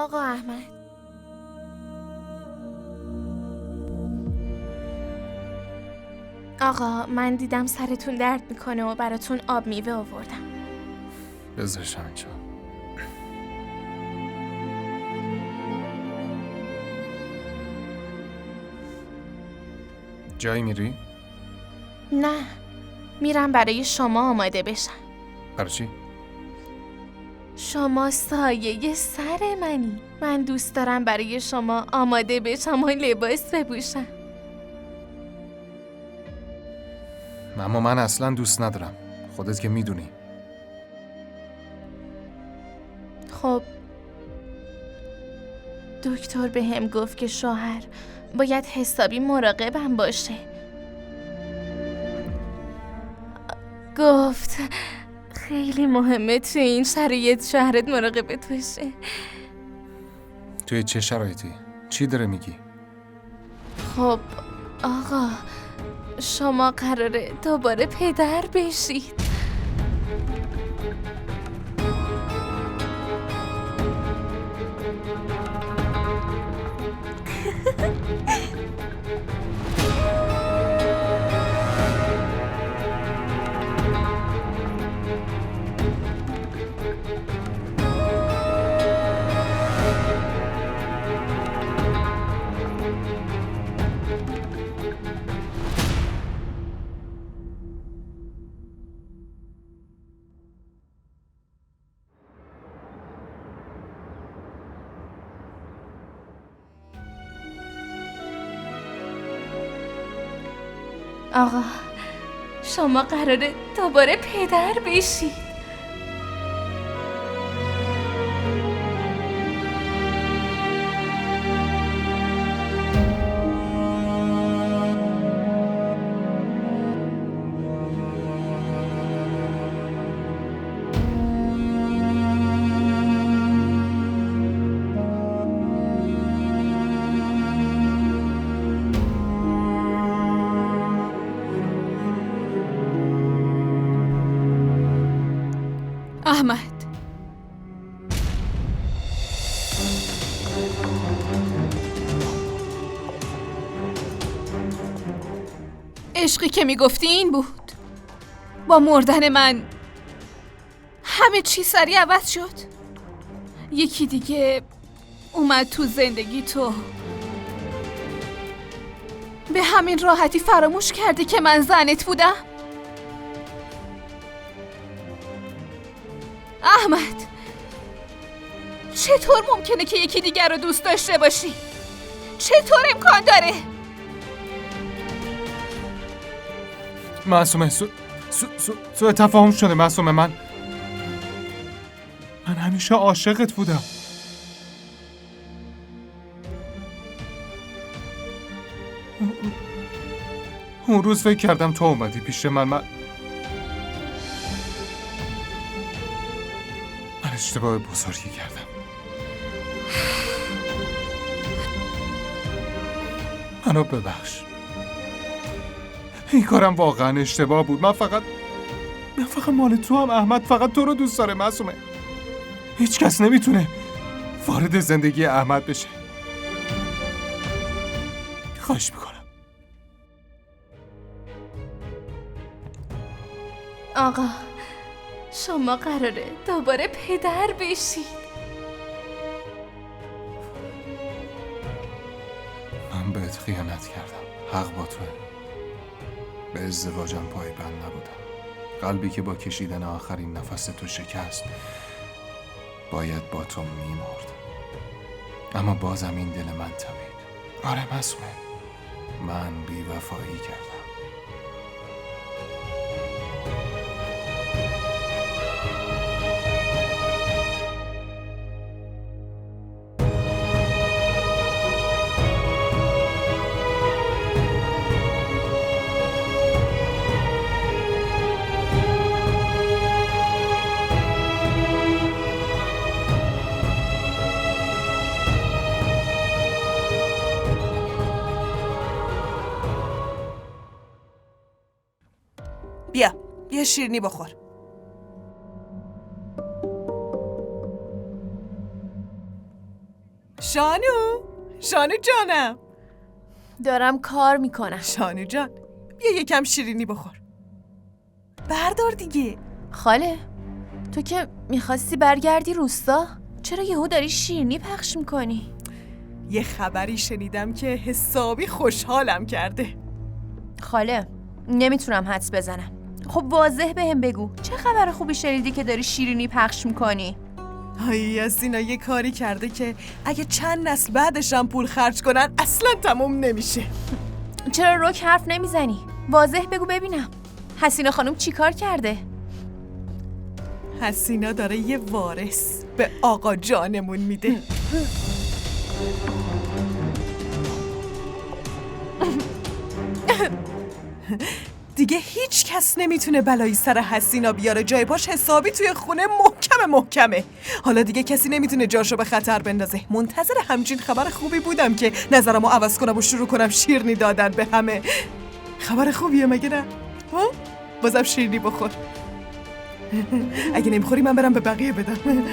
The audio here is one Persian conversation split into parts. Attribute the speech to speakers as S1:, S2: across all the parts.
S1: آقا احمد. آقا من دیدم سرتون درد میکنه و براتون آب میوه آوردم.
S2: بذارشم اینجا. جایی میری؟
S1: نه، میرم برای شما آماده بشم.
S2: برای چی؟
S1: شما سایه سر منی. من دوست دارم برای شما آماده بشم و لباس بپوشم.
S2: اما من اصلا دوست ندارم. خودت که میدونی.
S1: خب دکتر به هم گفت که شوهر باید حسابی مراقبم باشه. گفت خیلی مهمه توی این شرایط شوهرت مراقبت باشه.
S2: توی چه شرایطی؟ چی داره میگی؟
S1: خب آقا شما قراره دوباره پدر بشید. آقا شما قراره دوباره پدر بشید.
S3: احمد، عشقی که میگفتی این بود. با مردن من همه چی سریع عوض شد. یکی دیگه اومد تو زندگی تو. به همین راحتی فراموش کردی که من زنت بودم؟ احمد، چطور ممکنه که یکی دیگر رو دوست داشته باشی؟ چطور امکان داره؟
S2: معصومه سوء تفاهم شده. معصومه من همیشه عاشقت بودم. اون روز فکر کردم تو اومدی پیش من اشتباه بزرگی کردم. منو ببخش. این کارم واقعا اشتباه بود. من فقط مال تو هم. احمد فقط تو رو دوست داره. معصومه هیچ کس نمیتونه وارد زندگی احمد بشه. خواهش میکنم.
S1: آقا شما قراره دوباره پدر بشید.
S2: من بهت خیانت کردم. حق با توه. به ازدواجم پایبند نبودم. قلبی که با کشیدن آخرین نفس تو شکست باید با تو میمرد. اما بازم این دل من تپید. آره معصومه، من بی‌وفایی کردم.
S4: بیا یه شیرینی بخور. شانو جانم.
S1: دارم کار میکنم.
S4: شانو جان بیا یکم شیرینی بخور. بردار دیگه.
S1: خاله تو که میخواستی برگردی روستا، چرا یهو داری شیرینی پخش میکنی؟
S4: یه خبری شنیدم که حسابی خوشحالم کرده.
S1: خاله نمیتونم حدس بزنم. خب واضح بهم بگو چه خبر خوبی شنیدی که داری شیرینی پخش میکنی؟
S4: یاسینا یه کاری کرده که اگه چند نسل بعدش هم پول خرج کنن اصلا تموم نمیشه.
S1: چرا رک حرف نمیزنی؟ واضح بگو ببینم. حسینا خانم چی کار کرده؟
S4: حسینا داره یه وارث به آقا جانمون میده. دیگه هیچ کس نمیتونه بلایی سر حسینا بیاره. جای پاش حسابی توی خونه محکمه. حالا دیگه کسی نمیتونه جاشو به خطر بندازه. منتظر همچین خبر خوبی بودم که نظرمو عوض کنم و شروع کنم شیرینی دادن به همه. خبر خوبیه مگه نه؟ بازم شیرینی بخور. اگه نمیخوری من برم به بقیه بدم.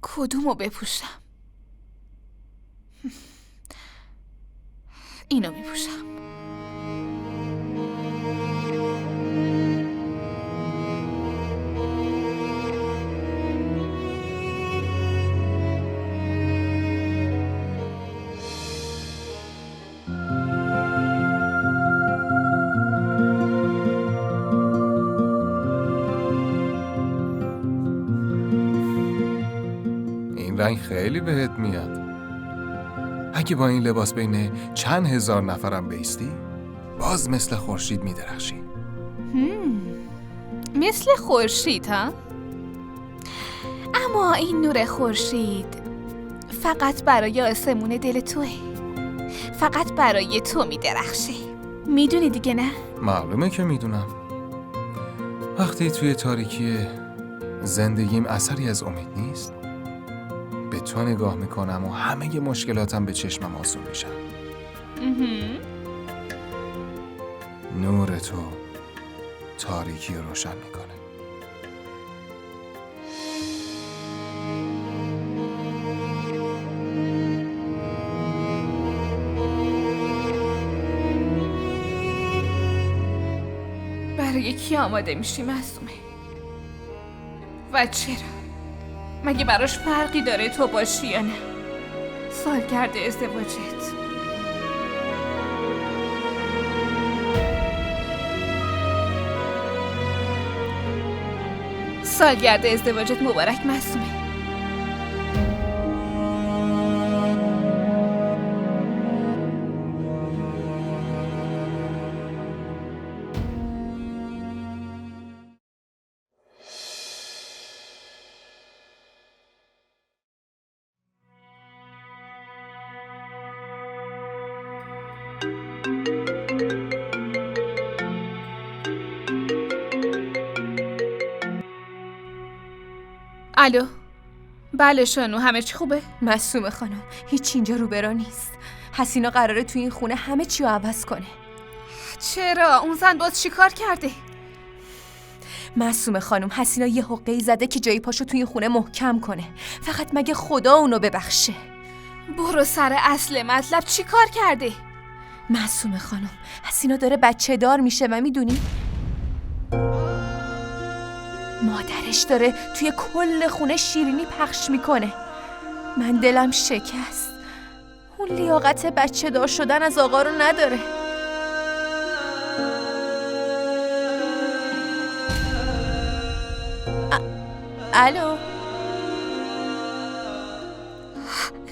S3: کدومو بپوشم؟ اینو میپوشم.
S2: این رنگ خیلی بهت میاد. اگه با این لباس بین چند هزار نفرم بیستی باز مثل خورشید میدرخشی.
S3: مثل خورشید ها؟ اما این نور خورشید فقط برای آسمون دل توه. فقط برای تو میدرخشه. میدونی دیگه نه؟
S2: معلومه که میدونم. وقتی توی تاریکی زندگیم اثری از امید نیست به تو نگاه میکنم و همه مشکلاتم به چشمم آسون میشن. نور تو تاریکی رو روشن میکنه.
S3: برای کی آماده میشی معصومه؟ و چرا؟ مگه براش فرقی داره تو باشی یا نه؟ سالگرد ازدواجت. سالگرد ازدواجت مبارک معصومه. الو. بله شانو، همه چی خوبه؟
S1: معصومه خانم هیچ اینجا روبرا نیست. حسینا قراره توی این خونه همه چی رو عوض کنه.
S3: چرا؟ اون زن باز چی کار کرده؟
S1: معصومه خانم حسینا یه حقه‌ای زده که جای پاشو توی این خونه محکم کنه. فقط مگه خدا اونو ببخشه.
S3: برو سر اصل مطلب، چی کار کرده؟
S1: معصومه خانم حسینا داره بچه دار میشه و میدونی مادرش داره توی کل خونه شیرینی پخش میکنه. من دلم شکست. اون لیاقت بچه دار شدن از آقا رو نداره. الو.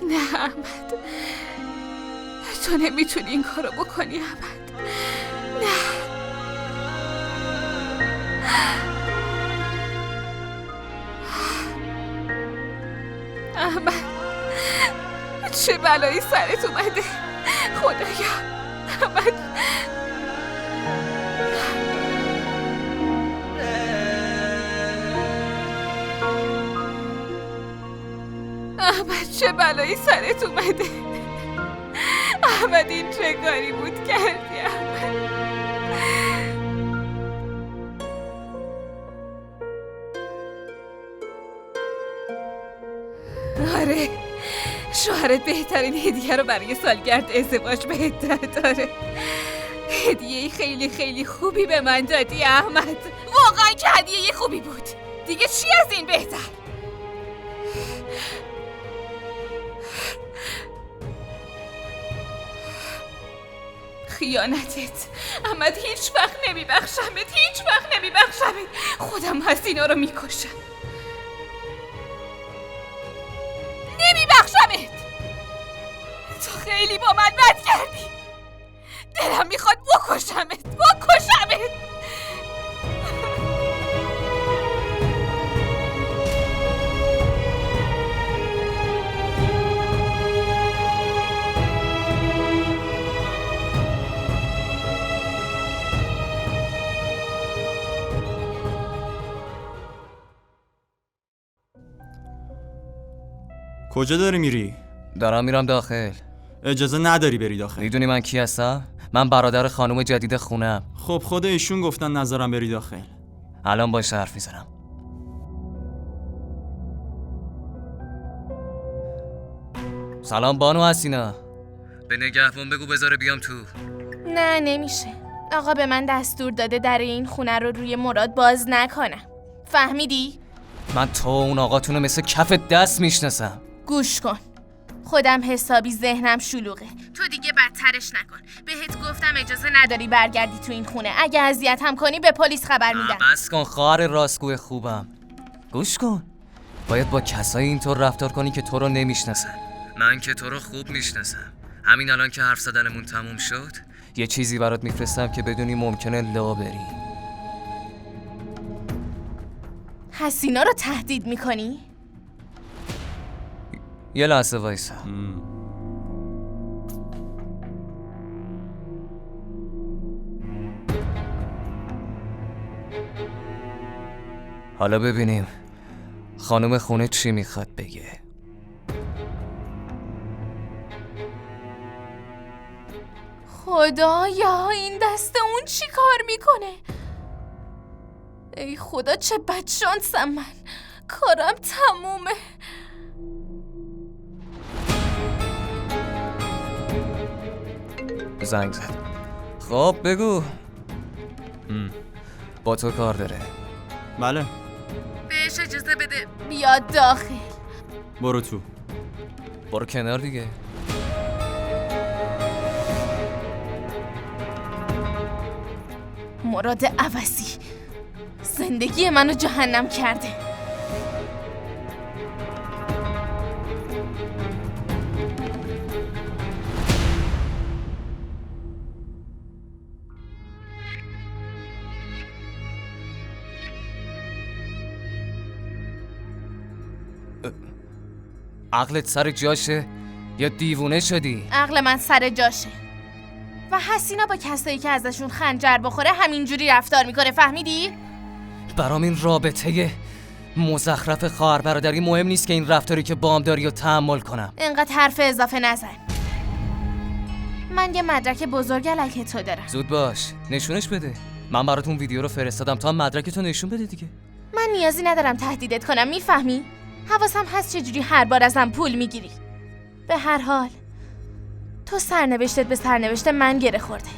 S3: نه احمد، تو نمیتونی این کارو بکنی احمد. نه. احمد چه بلایی سرت اومده خدایا. احمد احمد چه بلایی سرت اومده؟ احمد این چه کاری بود کردی احمد؟ آره، شوهرت بهترین هدیه رو برای سالگرد ازدواج بهت داره. هدیه خیلی خیلی خوبی به من دادی احمد. واقعا که هدیه خوبی بود. دیگه چی از این بهتر؟ خیانتت احمد هیچ وقت نمیبخشمت. خودم هستینا رو میکشم. نمیبخشمت. تو خیلی با من بد کردی. دلم میخواد بکشمت.
S5: کجا داری میری؟
S6: دارم میرم داخل.
S5: اجازه نداری بری داخل.
S6: میدونی من کی هستم؟ من برادر خانم جدید خونم.
S5: خب خود ایشون گفتن نظرم بری داخل.
S6: الان باش حرف میزنم. سلام بانو حسینا. به نگهبان بگو بذاره بیام تو.
S1: نه نمیشه. آقا به من دستور داده در این خونه رو روی مراد باز نکنم. فهمیدی؟
S6: من تو اون آقاتونو مثل کف دست میشناسم.
S1: گوش کن. خودم حسابی ذهنم شلوغه. تو دیگه بدترش نکن. بهت گفتم اجازه نداری برگردی تو این خونه. اگه اذیتم کنی به پلیس خبر میدم.
S6: بس کن خواهر راستگوی خوبم. گوش کن. باید با کسایی اینطور رفتار کنی که تو رو نمیشناسن. من که تو رو خوب میشناسم. همین الان که حرف زدنمون تموم شد یه چیزی برات میفرستم که بدونی ممکنه لا بری.
S1: حسینا رو تهدید میکنی؟
S6: یه لحظه وایسا. حالا ببینیم خانم خونه چی میخواد بگه.
S1: خدایا این دست اون چی کار میکنه؟ ای خدا چه بدشانسم من. کارم تمومه.
S6: زنگ زد. خب بگو. با تو کار داره.
S5: بله.
S1: بهش اجازه بده بیاد داخل.
S5: برو تو.
S6: برو کنار دیگه.
S1: مراد عوضی زندگی منو جهنم کرده.
S6: عقلت سر جاشه یا دیوونه شدی؟
S1: عقل من سر جاشه و حسینا با کسایی که ازشون خنجر بخوره همینجوری رفتار میکنه. فهمیدی؟
S6: برام این رابطه مزخرف خواهر برادری مهم نیست که این رفتاری که بام داری رو تحمل کنم.
S1: اینقدر حرف اضافه نزن. من یه مدرک بزرگ علیه تو دارم.
S6: زود باش نشونش بده. من براتون ویدیو رو فرستادم تا مدرک تو نشون بده دیگه.
S1: من نیازی ندارم تهدیدت کنم. میفهمی؟ حواسم هست چجوری هر بار ازم پول میگیری. به هر حال تو سرنوشتت به سرنوشت من گره خورده.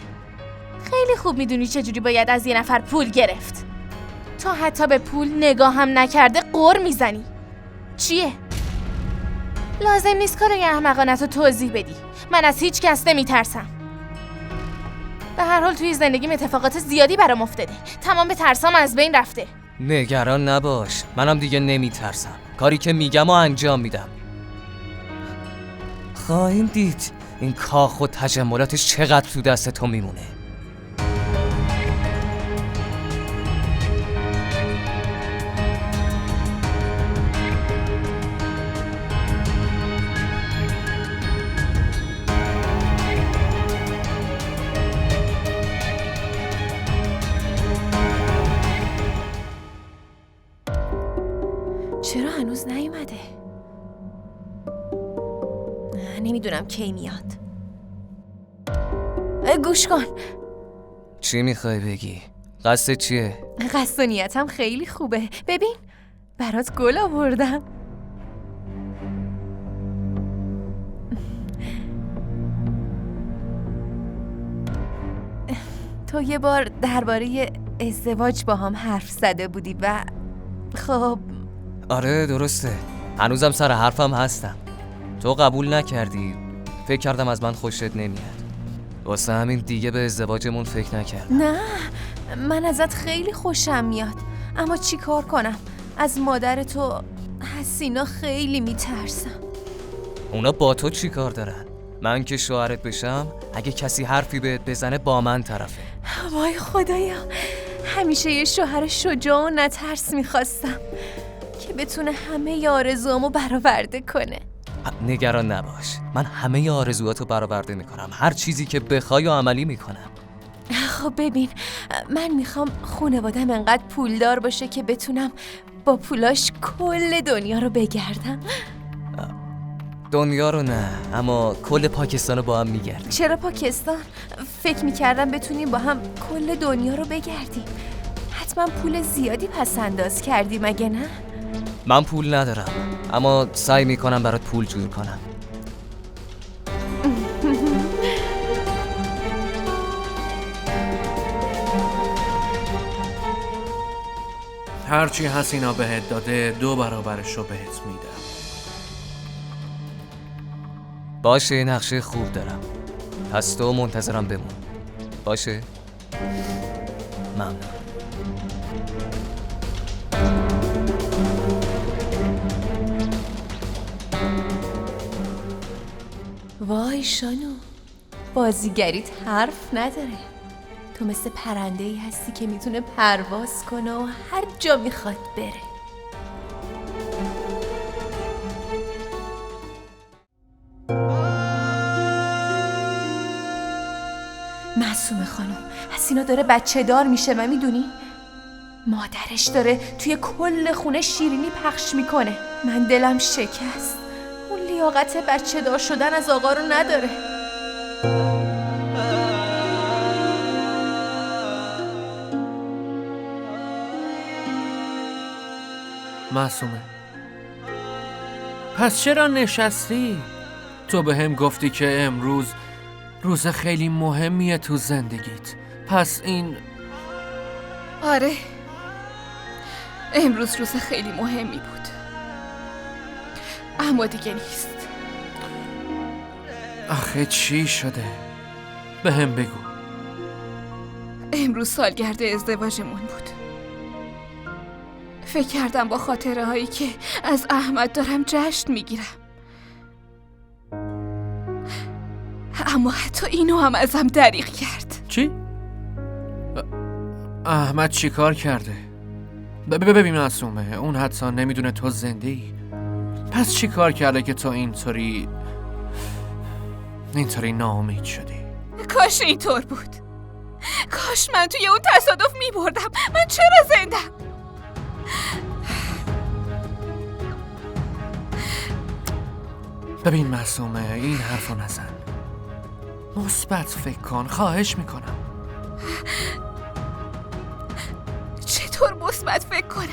S1: خیلی خوب میدونی چجوری باید از یه نفر پول گرفت. تو حتی به پول نگاه هم نکرده قر میزنی. چیه؟ لازم نیست کارای احمقانت رو توضیح بدی. من از هیچ کس نمیترسم. به هر حال توی زندگیم اتفاقات زیادی برام افتاده. تمام ترسام از بین رفته.
S6: نگران نباش، منم دیگه نمیترسم. کاری که میگم و انجام میدم. خواهیم دید این کاخ و تجملاتش چقدر تو دست تو میمونه.
S1: چرا هنوز نیومده؟ نمیدونم کی میاد. گوش کن.
S6: چی میخوای بگی؟ قصد چیه؟
S1: قصد و نیتم خیلی خوبه. ببین برات گل آوردم. تو یه بار درباره ازدواج با هم حرف زده بودی و خب
S6: آره درسته، هنوزم سر حرفم هستم. تو قبول نکردی، فکر کردم از من خوشت نمیاد، واسه همین دیگه به ازدواجمون فکر نکردم.
S1: نه، من ازت خیلی خوشم میاد، اما چی کار کنم؟ از مادر تو حسینا خیلی میترسم.
S6: اونا با تو چی کار دارن؟ من که شوهرت بشم اگه کسی حرفی بهت بزنه با من طرفه.
S1: وای خدایا، همیشه یه شوهر شجاع و نترس میخواستم که بتونه همه آرزوامو برآورده کنه.
S6: نگران نباش، من همه آرزوهاتو برآورده میکنم، هر چیزی که بخوای و عملی میکنم.
S1: خب ببین، من میخوام خانوادم انقدر پولدار باشه که بتونم با پولاش کل دنیا رو بگردم.
S6: دنیا رو نه، اما کل پاکستان رو با هم میگردیم.
S1: چرا پاکستان؟ فکر میکردم بتونیم با هم کل دنیا رو بگردیم. حتما پول زیادی پس انداز کردی مگه نه؟
S6: من پول ندارم، اما سعی میکنم برات پول جور کنم.
S7: هرچی حسینا بهت داده 2 برابرش رو بهت میدم.
S6: باشه، نقشه خوب دارم، پس تو منتظرم بمون. باشه؟ ممنون.
S1: وای شانو، بازیگریت حرف نداره. تو مثل پرنده‌ای هستی که میتونه پرواز کنه و هر جا میخواد بره. معصومه خانم، حسینا داره بچه دار میشه و میدونی؟ مادرش داره توی کل خونه شیرینی پخش میکنه. من دلم شکست. اون لیاقت بچه دار شدن از آقا رو نداره.
S7: معصومه، پس چرا نشستی؟ تو به هم گفتی که امروز روز خیلی مهمیه تو زندگیت. پس این
S3: آره، امروز روز خیلی مهمی بود، اما دیگه نیست.
S7: آخه چی شده؟ به هم بگو.
S3: امروز سالگرد ازدواجمون بود. فکر کردم با خاطره هایی که از احمد دارم جشن میگیرم، اما حتی اینو هم ازم دریغ کرد.
S7: چی؟ احمد چی کار کرده؟ ببین معصومه، اون حتی نمیدونه تو زنده ای. پس چی کار کرده که تو اینطوری ناامید شدی؟
S3: کاش اینطور بود. کاش من توی اون تصادف میبردم. من چرا زندم؟
S7: ببین معصومه، این حرفو نزن. مثبت فکر کن، خواهش میکنم.
S3: چطور مثبت فکر کنم؟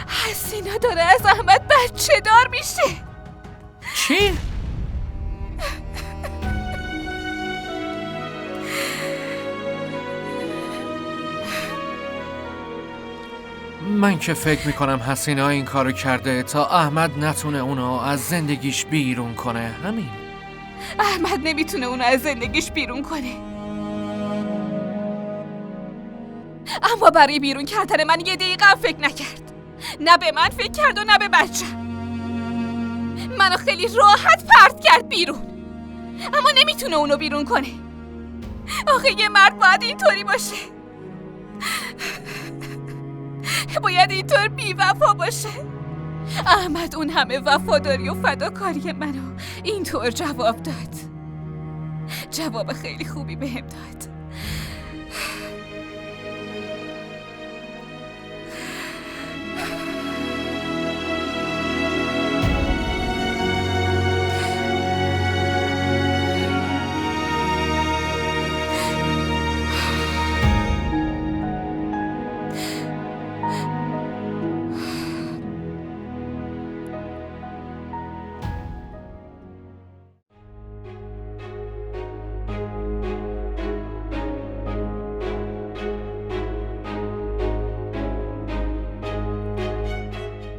S3: حسینا داره از احمد بچه دار میشه.
S7: چی؟ من که فکر میکنم حسینا این کارو کرده تا احمد نتونه اونو از زندگیش بیرون کنه. همین.
S3: احمد نمیتونه اونو از زندگیش بیرون کنه، اما برای بیرون کردن من 1 دقیقه هم فکر نکرد. نه به من فکر کرد و نه به بچه‌م. منو خیلی راحت پرت کرد بیرون، اما نمیتونه اونو بیرون کنه. آخه یه مرد باید اینطوری باشه، باید اینطور بی‌وفا باشه. احمد اون همه وفاداری و فداکاری منو اینطور جواب داد. جواب خیلی خوبی بهم داد.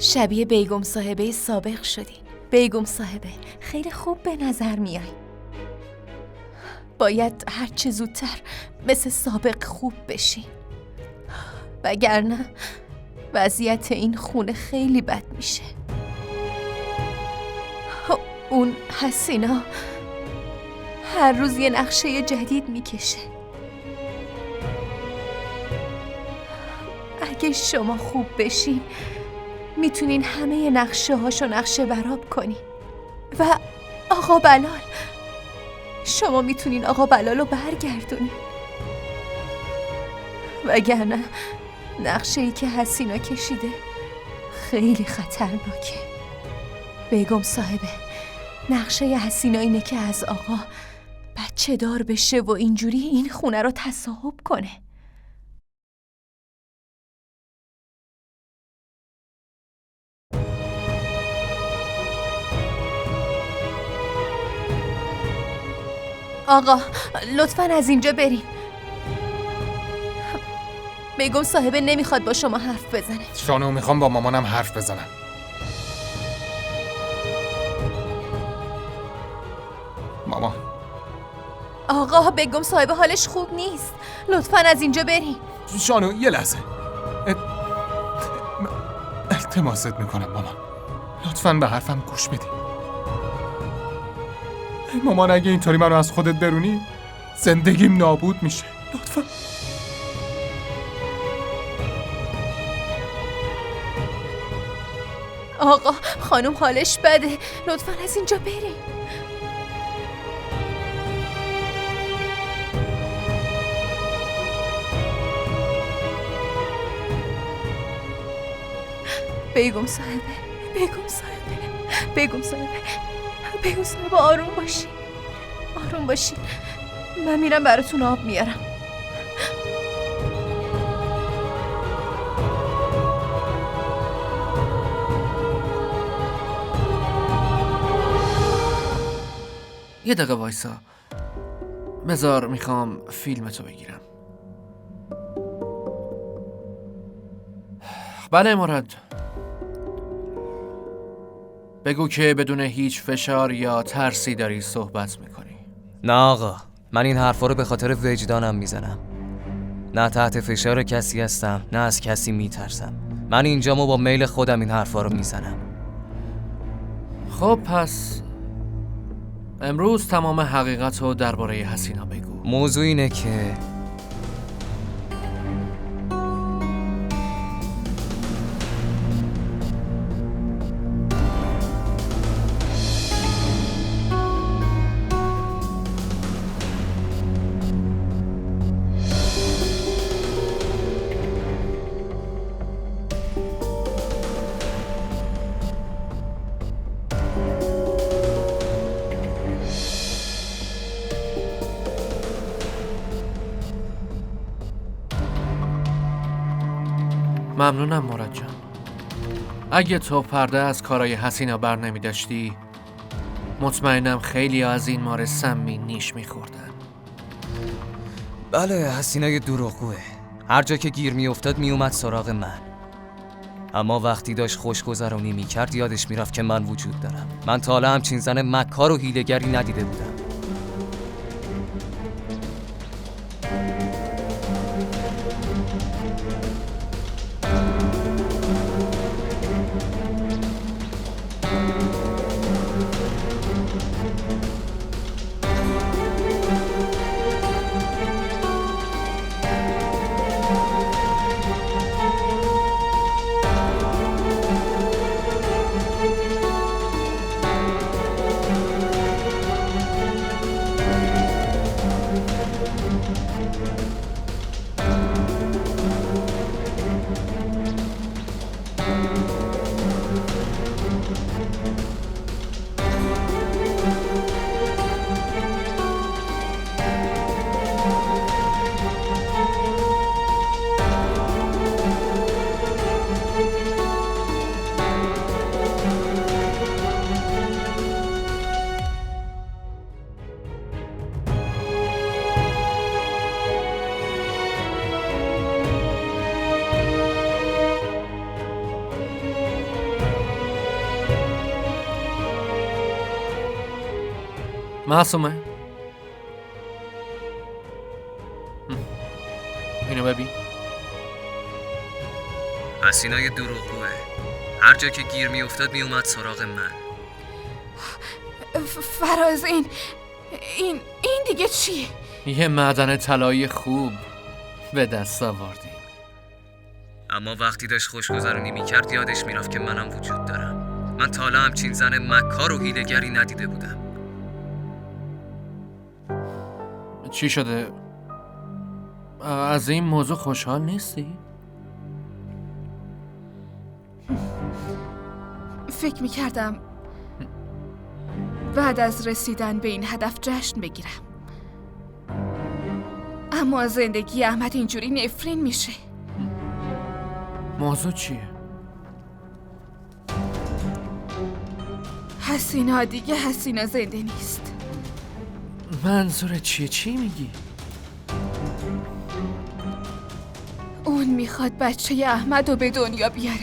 S1: شبیه بیگم صاحبه سابق شدی. بیگم صاحبه خیلی خوب به نظر میای. باید هرچه زودتر مثل سابق خوب بشی، وگرنه وضعیت این خونه خیلی بد میشه. اون حسینا هر روز یه نقشه جدید میکشه. اگه شما خوب بشین میتونین همه نقشه هاشو نقشه براب کنین. و آقا بلال، شما میتونین آقا بلالو برگردونین، وگرنه نقشه‌ای که حسینا کشیده خیلی خطرناکه. بیگم صاحبه نقشه حسینا اینه که از آقا بچه دار بشه و اینجوری این خونه رو تصاحب کنه. آقا لطفاً از اینجا بریم. بیگم صاحبه نمیخواد با شما حرف بزنه.
S2: شانو میخوام با مامانم حرف بزنم. مامان.
S1: آقا بیگم صاحبه حالش خوب نیست. لطفاً از اینجا بریم.
S2: شانو یه لحظه. التماست میکنم مامان، لطفاً به حرفم گوش بدی. مامان اگه اینطوری منو از خودت برونی زندگیم نابود میشه. لطفاً.
S1: آقا خانم حالش بده، لطفاً از اینجا بریم. بیگم صاحبه، بیگم صاحبه، بیگم صاحبه، بیگم صاحبه آروم باشین، آروم باشین. من میرم براتون آب میارم.
S7: یه دقیقه وایسا، بذار میخوام فیلمتو بگیرم. بله مراد، بگو که بدون هیچ فشار یا ترسی داری صحبت میکنی.
S6: نه آقا، من این حرفا رو به خاطر وجدانم میزنم. نه تحت فشار کسی هستم، نه از کسی میترسم. من اینجامو با میل خودم این حرفا رو میزنم.
S7: خب پس امروز تمام حقیقت رو درباره حسینا بگو.
S6: موضوع اینه که
S7: ممنونم مراد جان. اگه تو پرده از کارای حسینا بر نمی داشتی، مطمئنم خیلی از این مار سمی نیش می خوردن.
S6: بله، حسینا یه دروغگوه. هر جا که گیر می افتاد می اومد سراغ من. اما وقتی داشت خوشگذرانی می کرد یادش می رفت که من وجود دارم. من تا حالا همچین زن مکار و حیله‌گری ندیده بودم.
S7: معصومه اینو ببین.
S6: حسینای دروغگوه. هر جا که گیر میافتاد میومد سراغ من.
S3: فراز این دیگه چیه؟
S7: یه معدن طلایی خوب به دست آوردی.
S6: اما وقتی داشت خوشگذرونی میکرد یادش میرفت که منم وجود دارم. من تا حالا همچین زن مکار و حیله‌گری ندیده بودم.
S7: چی شده؟ از این موضوع خوشحال نیستی؟
S3: فکر میکردم بعد از رسیدن به این هدف جشن بگیرم، اما زندگی احمد اینجوری نفرین میشه.
S7: موضوع چیه؟
S3: حسینا دیگه حسینا زنده نیست.
S7: منظور چیه؟ چی میگی؟
S3: اون میخواد بچه احمد رو به دنیا بیاره.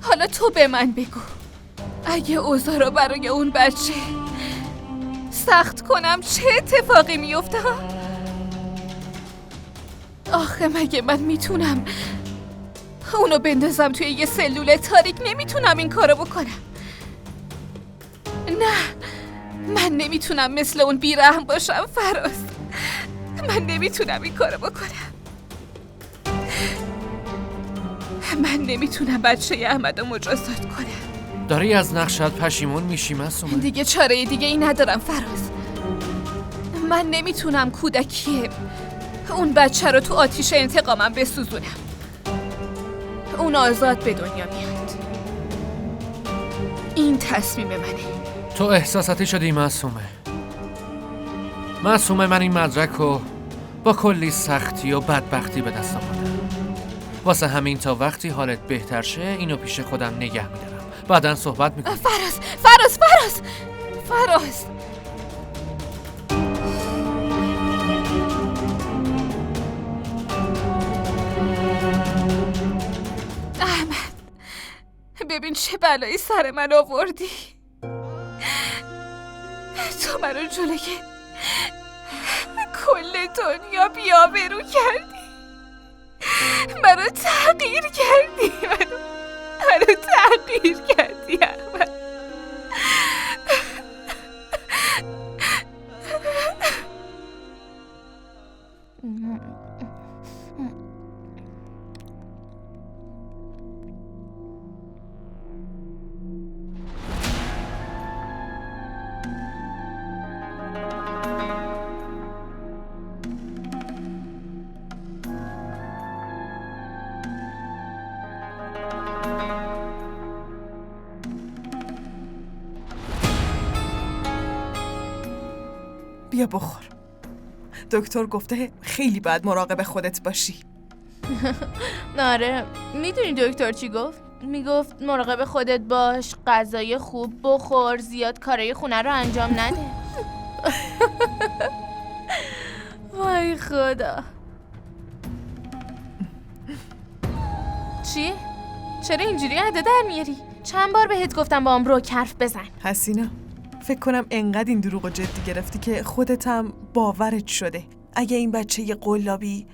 S3: حالا تو به من بگو، اگه اوضاع رو برای اون بچه سخت کنم چه اتفاقی میفته؟ آخه مگه من میتونم اونو بندازم توی یه سلول تاریک؟ نمیتونم این کارو بکنم. نه، من نمیتونم مثل اون بیرحم باشم فراز. من نمیتونم این کارو بکنم. من نمیتونم بچه احمد رو مجازات کنم.
S7: داری از نقشت پشیمون میشی معصومه؟
S3: دیگه چاره دیگه ای ندارم فراز. من نمیتونم کودکی اون بچه رو تو آتیش انتقامم بسوزونم. اون آزاد به دنیا میاد. این تصمیم منه.
S7: تو احساساتی شدی معصومه. معصومه، من این مدرک رو با کلی سختی و بدبختی به دست آوردم. واسه همین تا وقتی حالت بهتر شه اینو پیش خودم نگه میدارم. بعدن صحبت میکنم.
S3: فراز احمد، ببین چه بلایی سر من آوردی. تو منو جلوی کل دنیا بی‌آبرو کردی. منو تغییر کردی. منو تغییر کردی احمد.
S4: بیا بخور. دکتر گفته خیلی باید مراقب خودت باشی.
S1: آره، میدونی دکتر چی گفت؟ میگفت مراقب خودت باش، غذای خوب بخور، زیاد کارای خونه رو انجام نده. وای خدا. چی؟ چرا اینجوری ادا در میاری؟ چند بار بهت گفتم با هم رو حرف بزن.
S4: حسینا، فکر کنم انقدر این دروغو جدی گرفتی که خودت هم باورت شده. اگه این بچه یه قلابی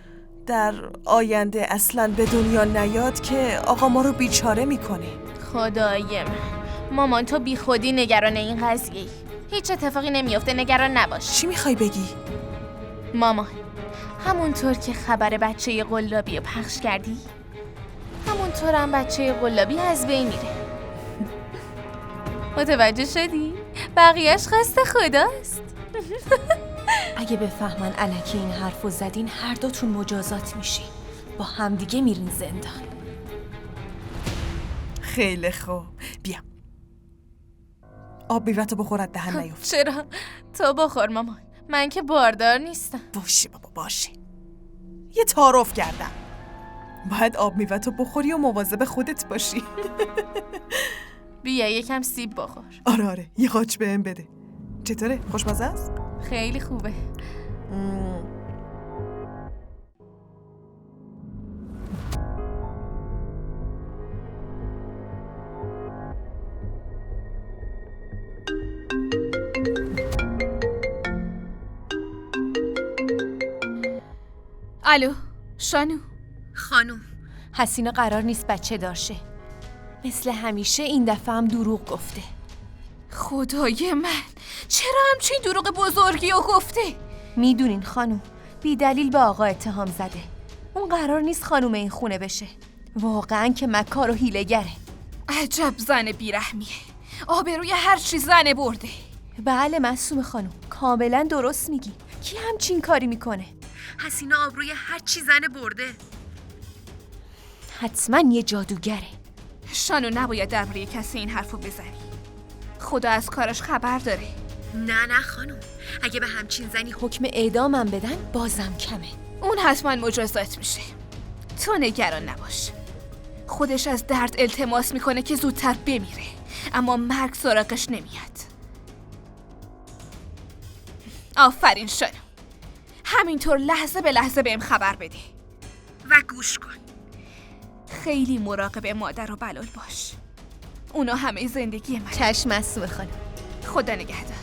S4: در آینده اصلاً به دنیا نیاد که آقا ما رو بیچاره میکنه.
S1: خدای من، مامان تو بی خودی نگران این قضیه. هیچ اتفاقی نمیفته، نگران نباش.
S4: چی میخوای بگی؟
S1: مامان، همونطور که خبر بچه قلابی رو پخش کردی، همونطور هم بچه قلابی از بین میره. متوجه شدی؟ بقیهش خسته خداست.
S8: اگه بفهمن الکی این حرفو زدین هر دوتون مجازات میشین، با همدیگه میرین زندان.
S4: خیلی خوب، بیا آب میوه‌تو بخور، از دهن نیفت.
S1: چرا؟ تو بخور مامان، من که باردار نیستم.
S4: باشه بابا باشه، یه تعارف کردم. باید آب میوه‌تو بخوری و مواظب خودت باشی.
S1: بیا یکم سیب بخور.
S4: آره یه قاچ بهم بده. چطوره؟ خوشمزه است؟
S1: خیلی خوبه.
S3: الو شانو.
S8: خانوم، حسینا قرار نیست بچه دارشه. مثل همیشه این دفعه هم دروغ گفته.
S3: خدای من، چرا همچین دروغ بزرگی رو گفته؟
S8: میدونین خانوم، بی دلیل به آقا اتهام زده. اون قرار نیست خانوم این خونه بشه. واقعا که مکار و حیله‌گره.
S3: عجب زن بیرحمیه. آبروی هر چی زنه برده.
S8: بله معصومه خانوم، کاملا درست میگی. کی همچین کاری میکنه؟ حسینا آبروی هر چی زنه برده. حتما یه جادوگره.
S3: شانو نباید درباره کسی این حرفو بزنی. خدا از کارش خبر داره.
S8: نه خانوم، اگه به همچین زنی حکم اعدامم بدن بازم کمه.
S3: اون حتما مجازات میشه. تو نگران نباش. خودش از درد التماس میکنه که زودتر بمیره، اما مرگ سراغش نمیاد. آفرین شانو. همینطور لحظه به لحظه بهم خبر بده و گوش کن. خیلی مراقب مادر و بلال باش. اونا همه زندگی من.
S8: چشم معصومه خانوم.
S3: خدا نگهدار.